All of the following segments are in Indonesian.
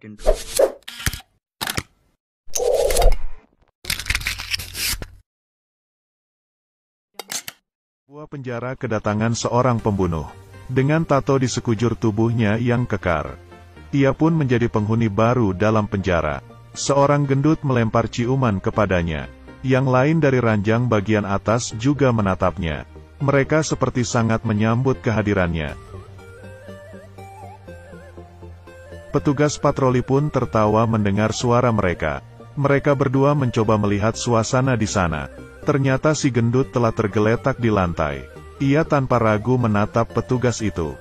intro. Sebuah penjara kedatangan seorang pembunuh. Dengan tato di sekujur tubuhnya yang kekar. Ia pun menjadi penghuni baru dalam penjara. Seorang gendut melempar ciuman kepadanya. Yang lain dari ranjang bagian atas juga menatapnya. Mereka seperti sangat menyambut kehadirannya. Petugas patroli pun tertawa mendengar suara mereka. Mereka berdua mencoba melihat suasana di sana. Ternyata si gendut telah tergeletak di lantai. Ia tanpa ragu menatap petugas itu.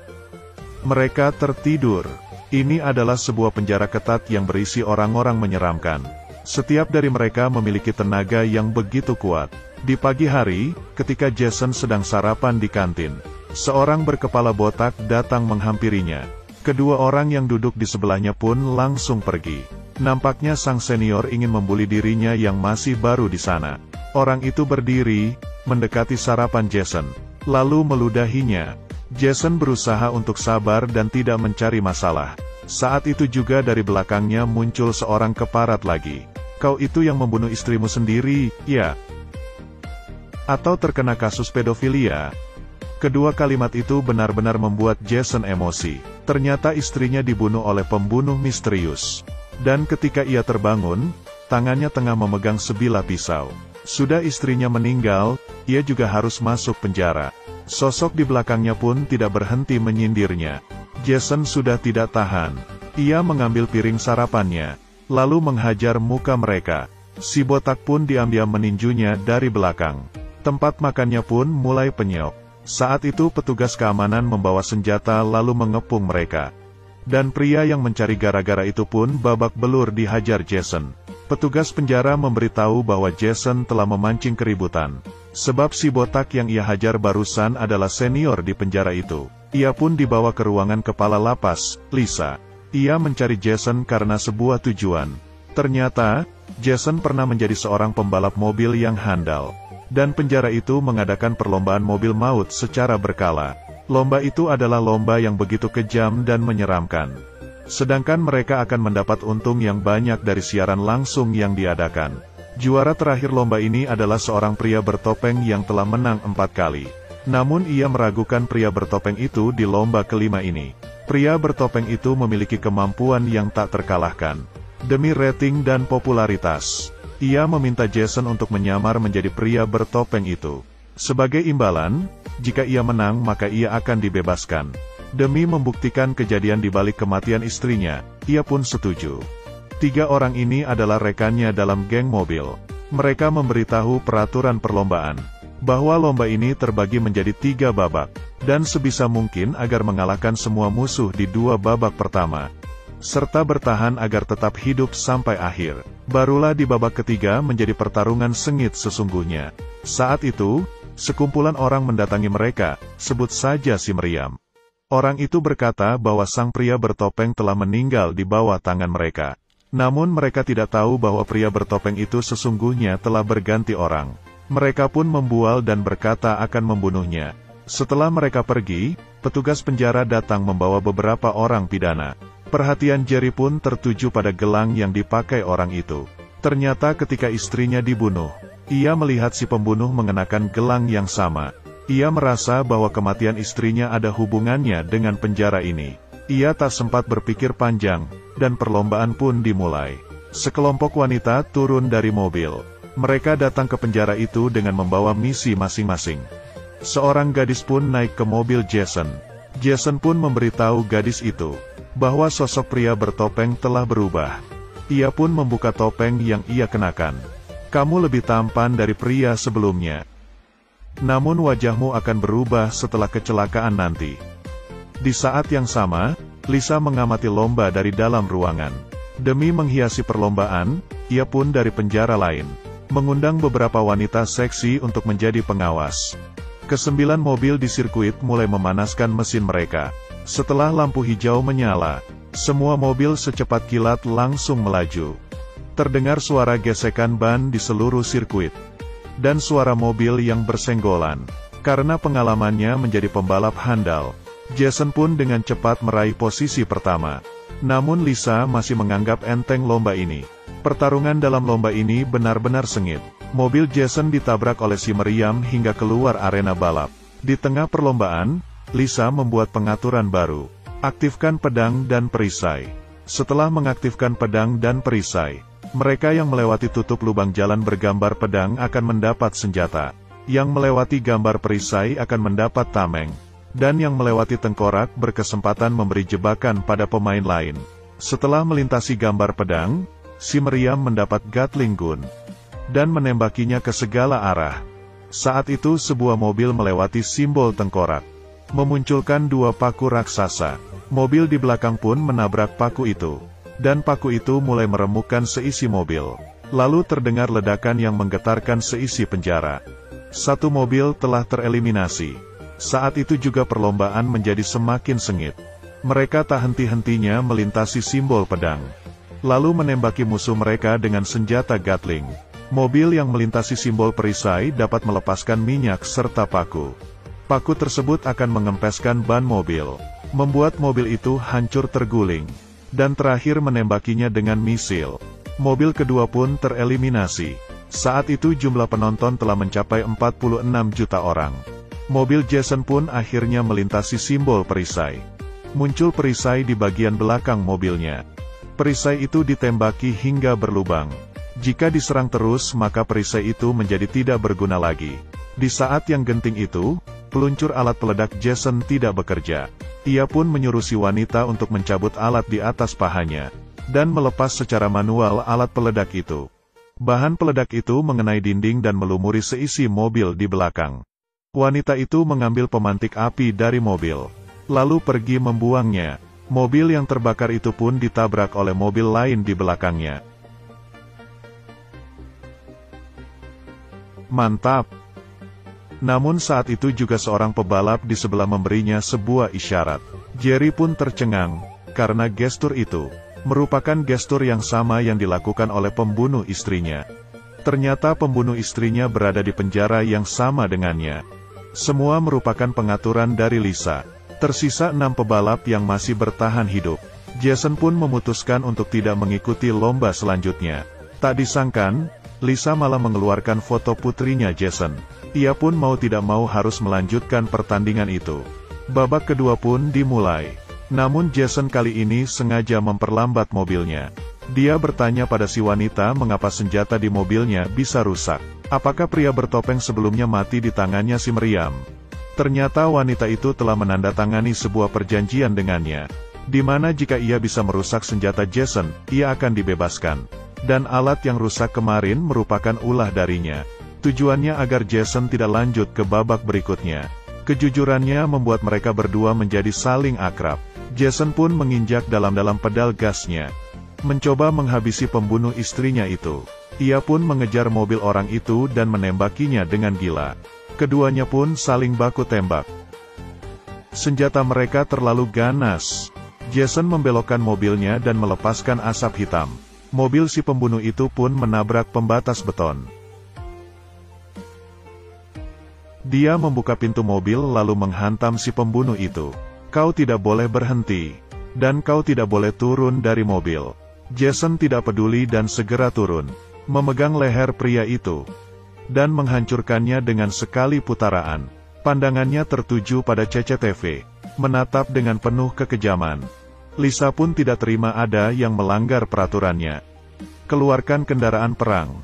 Mereka tertidur. Ini adalah sebuah penjara ketat yang berisi orang-orang menyeramkan. Setiap dari mereka memiliki tenaga yang begitu kuat. Di pagi hari, ketika Jason sedang sarapan di kantin, seorang berkepala botak datang menghampirinya. Kedua orang yang duduk di sebelahnya pun langsung pergi. Nampaknya sang senior ingin membuli dirinya yang masih baru di sana. Orang itu berdiri, mendekati sarapan Jason, lalu meludahinya. Jason berusaha untuk sabar dan tidak mencari masalah. Saat itu juga dari belakangnya muncul seorang keparat lagi. Kau itu yang membunuh istrimu sendiri, ya? Atau terkena kasus pedofilia? Kedua kalimat itu benar-benar membuat Jason emosi. Ternyata istrinya dibunuh oleh pembunuh misterius. Dan ketika ia terbangun, tangannya tengah memegang sebilah pisau. Sudah istrinya meninggal, ia juga harus masuk penjara. Sosok di belakangnya pun tidak berhenti menyindirnya. Jason sudah tidak tahan. Ia mengambil piring sarapannya, lalu menghajar muka mereka. Si botak pun diam-diam meninjunya dari belakang. Tempat makannya pun mulai penyok. Saat itu petugas keamanan membawa senjata lalu mengepung mereka. Dan pria yang mencari gara-gara itu pun babak belur dihajar Jason. Petugas penjara memberitahu bahwa Jason telah memancing keributan. Sebab si botak yang ia hajar barusan adalah senior di penjara itu. Ia pun dibawa ke ruangan kepala lapas, Lisa. Ia mencari Jason karena sebuah tujuan. Ternyata, Jason pernah menjadi seorang pembalap mobil yang handal. Dan penjara itu mengadakan perlombaan mobil maut secara berkala. Lomba itu adalah lomba yang begitu kejam dan menyeramkan. Sedangkan mereka akan mendapat untung yang banyak dari siaran langsung yang diadakan. Juara terakhir lomba ini adalah seorang pria bertopeng yang telah menang 4 kali. Namun ia meragukan pria bertopeng itu di lomba kelima ini. Pria bertopeng itu memiliki kemampuan yang tak terkalahkan. Demi rating dan popularitas, ia meminta Jason untuk menyamar menjadi pria bertopeng itu. Sebagai imbalan, jika ia menang maka ia akan dibebaskan. Demi membuktikan kejadian di balik kematian istrinya, ia pun setuju. 3 orang ini adalah rekannya dalam geng mobil. Mereka memberitahu peraturan perlombaan, bahwa lomba ini terbagi menjadi 3 babak, dan sebisa mungkin agar mengalahkan semua musuh di 2 babak pertama, serta bertahan agar tetap hidup sampai akhir. Barulah di babak ketiga menjadi pertarungan sengit sesungguhnya. Saat itu, sekumpulan orang mendatangi mereka, sebut saja si Meriam. Orang itu berkata bahwa sang pria bertopeng telah meninggal di bawah tangan mereka. Namun mereka tidak tahu bahwa pria bertopeng itu sesungguhnya telah berganti orang. Mereka pun membual dan berkata akan membunuhnya. Setelah mereka pergi, petugas penjara datang membawa beberapa orang pidana. Perhatian Jerry pun tertuju pada gelang yang dipakai orang itu. Ternyata ketika istrinya dibunuh, ia melihat si pembunuh mengenakan gelang yang sama. Ia merasa bahwa kematian istrinya ada hubungannya dengan penjara ini. Ia tak sempat berpikir panjang, dan perlombaan pun dimulai. Sekelompok wanita turun dari mobil. Mereka datang ke penjara itu dengan membawa misi masing-masing. Seorang gadis pun naik ke mobil Jason. Jason pun memberitahu gadis itu, bahwa sosok pria bertopeng telah berubah. Ia pun membuka topeng yang ia kenakan. Kamu lebih tampan dari pria sebelumnya. Namun wajahmu akan berubah setelah kecelakaan nanti. Di saat yang sama, Lisa mengamati lomba dari dalam ruangan. Demi menghiasi perlombaan, ia pun dari penjara lain mengundang beberapa wanita seksi untuk menjadi pengawas. Ke-9 mobil di sirkuit mulai memanaskan mesin mereka. Setelah lampu hijau menyala, semua mobil secepat kilat langsung melaju. Terdengar suara gesekan ban di seluruh sirkuit, dan suara mobil yang bersenggolan. Karena pengalamannya menjadi pembalap handal, Jason pun dengan cepat meraih posisi pertama. Namun Lisa masih menganggap enteng lomba ini. Pertarungan dalam lomba ini benar-benar sengit. Mobil Jason ditabrak oleh si meriam hingga keluar arena balap. Di tengah perlombaan, Lisa membuat pengaturan baru. Aktifkan pedang dan perisai. Setelah mengaktifkan pedang dan perisai, mereka yang melewati tutup lubang jalan bergambar pedang akan mendapat senjata. Yang melewati gambar perisai akan mendapat tameng. Dan yang melewati tengkorak berkesempatan memberi jebakan pada pemain lain. Setelah melintasi gambar pedang, si meriam mendapat Gatling gun dan menembakinya ke segala arah. Saat itu sebuah mobil melewati simbol tengkorak, memunculkan dua paku raksasa. Mobil di belakang pun menabrak paku itu, dan paku itu mulai meremukkan seisi mobil. Lalu terdengar ledakan yang menggetarkan seisi penjara. Satu mobil telah tereliminasi. Saat itu juga perlombaan menjadi semakin sengit. Mereka tak henti-hentinya melintasi simbol pedang, lalu menembaki musuh mereka dengan senjata Gatling. Mobil yang melintasi simbol perisai dapat melepaskan minyak serta paku. Paku tersebut akan mengempeskan ban mobil, membuat mobil itu hancur terguling, dan terakhir menembakinya dengan misil. Mobil kedua pun tereliminasi. Saat itu jumlah penonton telah mencapai 46 juta orang. Mobil Jason pun akhirnya melintasi simbol perisai. Muncul perisai di bagian belakang mobilnya. Perisai itu ditembaki hingga berlubang. Jika diserang terus maka perisai itu menjadi tidak berguna lagi. Di saat yang genting itu, peluncur alat peledak Jason tidak bekerja. Ia pun menyuruh si wanita untuk mencabut alat di atas pahanya, dan melepas secara manual alat peledak itu. Bahan peledak itu mengenai dinding dan melumuri seisi mobil di belakang. Wanita itu mengambil pemantik api dari mobil, lalu pergi membuangnya. Mobil yang terbakar itu pun ditabrak oleh mobil lain di belakangnya. Mantap! Namun saat itu juga seorang pebalap di sebelah memberinya sebuah isyarat. Jerry pun tercengang, karena gestur itu merupakan gestur yang sama yang dilakukan oleh pembunuh istrinya. Ternyata pembunuh istrinya berada di penjara yang sama dengannya. Semua merupakan pengaturan dari Lisa. Tersisa 6 pebalap yang masih bertahan hidup. Jason pun memutuskan untuk tidak mengikuti lomba selanjutnya. Tak disangkan, Lisa malah mengeluarkan foto putrinya Jason. Ia pun mau tidak mau harus melanjutkan pertandingan itu. Babak kedua pun dimulai. Namun Jason kali ini sengaja memperlambat mobilnya. Dia bertanya pada si wanita mengapa senjata di mobilnya bisa rusak. Apakah pria bertopeng sebelumnya mati di tangannya si meriam? Ternyata wanita itu telah menandatangani sebuah perjanjian dengannya, di mana jika ia bisa merusak senjata Jason, ia akan dibebaskan. Dan alat yang rusak kemarin merupakan ulah darinya. Tujuannya agar Jason tidak lanjut ke babak berikutnya. Kejujurannya membuat mereka berdua menjadi saling akrab. Jason pun menginjak dalam-dalam pedal gasnya, mencoba menghabisi pembunuh istrinya itu. Ia pun mengejar mobil orang itu dan menembakinya dengan gila. Keduanya pun saling baku tembak. Senjata mereka terlalu ganas. Jason membelokkan mobilnya dan melepaskan asap hitam. Mobil si pembunuh itu pun menabrak pembatas beton. Dia membuka pintu mobil lalu menghantam si pembunuh itu. Kau tidak boleh berhenti. Dan kau tidak boleh turun dari mobil. Jason tidak peduli dan segera turun, memegang leher pria itu, dan menghancurkannya dengan sekali putaran. Pandangannya tertuju pada CCTV, menatap dengan penuh kekejaman. Lisa pun tidak terima ada yang melanggar peraturannya. Keluarkan kendaraan perang.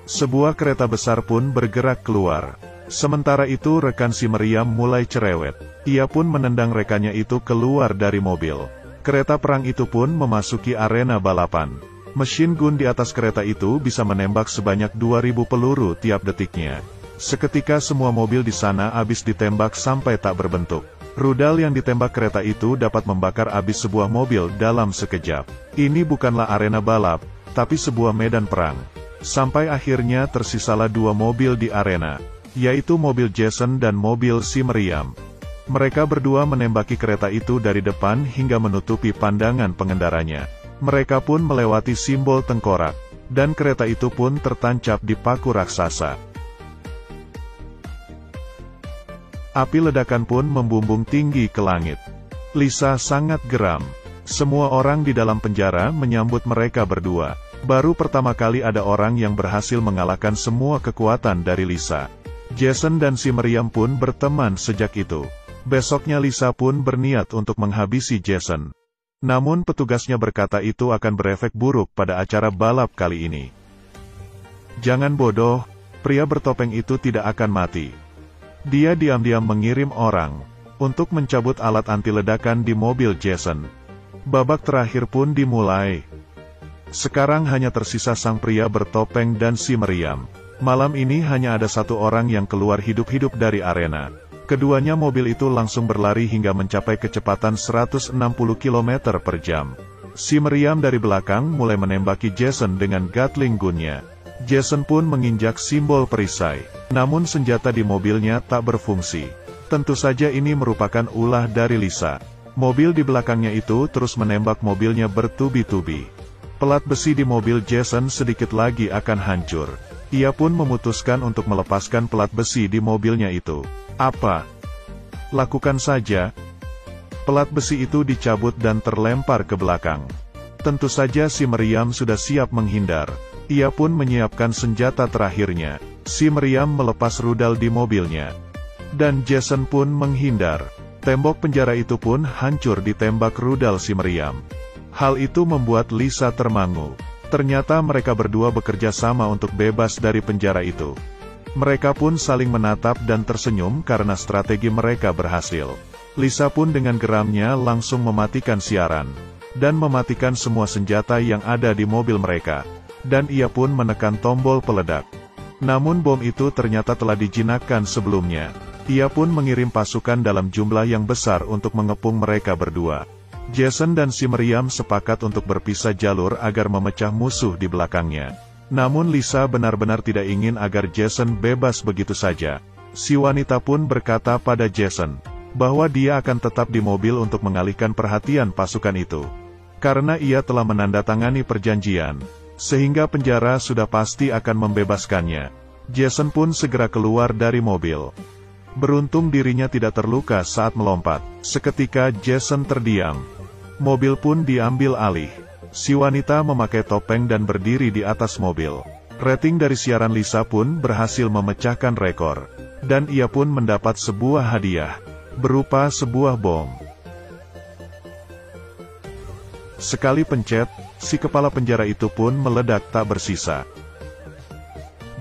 Sebuah kereta besar pun bergerak keluar. Sementara itu rekan si meriam mulai cerewet. Ia pun menendang rekannya itu keluar dari mobil. Kereta perang itu pun memasuki arena balapan. Mesin gun di atas kereta itu bisa menembak sebanyak 2000 peluru tiap detiknya. Seketika semua mobil di sana habis ditembak sampai tak berbentuk. Rudal yang ditembak kereta itu dapat membakar habis sebuah mobil dalam sekejap. Ini bukanlah arena balap, tapi sebuah medan perang. Sampai akhirnya tersisalah 2 mobil di arena, yaitu mobil Jason dan mobil si meriam. Mereka berdua menembaki kereta itu dari depan hingga menutupi pandangan pengendaranya. Mereka pun melewati simbol tengkorak, dan kereta itu pun tertancap di paku raksasa. Api ledakan pun membumbung tinggi ke langit. Lisa sangat geram. Semua orang di dalam penjara menyambut mereka berdua. Baru pertama kali ada orang yang berhasil mengalahkan semua kekuatan dari Lisa. Jason dan si meriam pun berteman sejak itu. Besoknya Lisa pun berniat untuk menghabisi Jason. Namun petugasnya berkata itu akan berefek buruk pada acara balap kali ini. Jangan bodoh, pria bertopeng itu tidak akan mati. Dia diam-diam mengirim orang untuk mencabut alat anti ledakan di mobil Jason. Babak terakhir pun dimulai. Sekarang hanya tersisa sang pria bertopeng dan si meriam. Malam ini hanya ada satu orang yang keluar hidup-hidup dari arena. Keduanya mobil itu langsung berlari hingga mencapai kecepatan 160 km per jam. Si meriam dari belakang mulai menembaki Jason dengan Gatling gunnya. Jason pun menginjak simbol perisai. Namun senjata di mobilnya tak berfungsi. Tentu saja ini merupakan ulah dari Lisa. Mobil di belakangnya itu terus menembak mobilnya bertubi-tubi. Pelat besi di mobil Jason sedikit lagi akan hancur. Ia pun memutuskan untuk melepaskan pelat besi di mobilnya itu. Apa? Lakukan saja. Pelat besi itu dicabut dan terlempar ke belakang. Tentu saja si meriam sudah siap menghindar. Ia pun menyiapkan senjata terakhirnya. Si meriam melepas rudal di mobilnya. Dan Jason pun menghindar. Tembok penjara itu pun hancur ditembak rudal si meriam. Hal itu membuat Lisa termangu. Ternyata mereka berdua bekerja sama untuk bebas dari penjara itu. Mereka pun saling menatap dan tersenyum karena strategi mereka berhasil. Lisa pun dengan geramnya langsung mematikan siaran. Dan mematikan semua senjata yang ada di mobil mereka. Dan ia pun menekan tombol peledak. Namun bom itu ternyata telah dijinakkan sebelumnya. Ia pun mengirim pasukan dalam jumlah yang besar untuk mengepung mereka berdua. Jason dan si meriam sepakat untuk berpisah jalur agar memecah musuh di belakangnya. Namun Lisa benar-benar tidak ingin agar Jason bebas begitu saja. Si wanita pun berkata pada Jason, bahwa dia akan tetap di mobil untuk mengalihkan perhatian pasukan itu. Karena ia telah menandatangani perjanjian, sehingga penjara sudah pasti akan membebaskannya. Jason pun segera keluar dari mobil. Beruntung dirinya tidak terluka saat melompat. Seketika Jason terdiam. Mobil pun diambil alih. Si wanita memakai topeng dan berdiri di atas mobil. Rating dari siaran Lisa pun berhasil memecahkan rekor. Dan ia pun mendapat sebuah hadiah. Berupa sebuah bom. Sekali pencet, si kepala penjara itu pun meledak tak bersisa.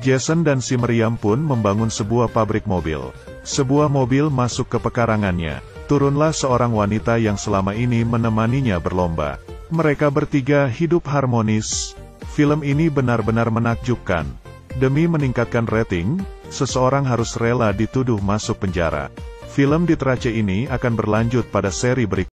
Jason dan si meriam pun membangun sebuah pabrik mobil. Sebuah mobil masuk ke pekarangannya. Turunlah seorang wanita yang selama ini menemaninya berlomba. Mereka bertiga hidup harmonis. Film ini benar-benar menakjubkan. Demi meningkatkan rating, seseorang harus rela dituduh masuk penjara. Film di Trace ini akan berlanjut pada seri berikutnya.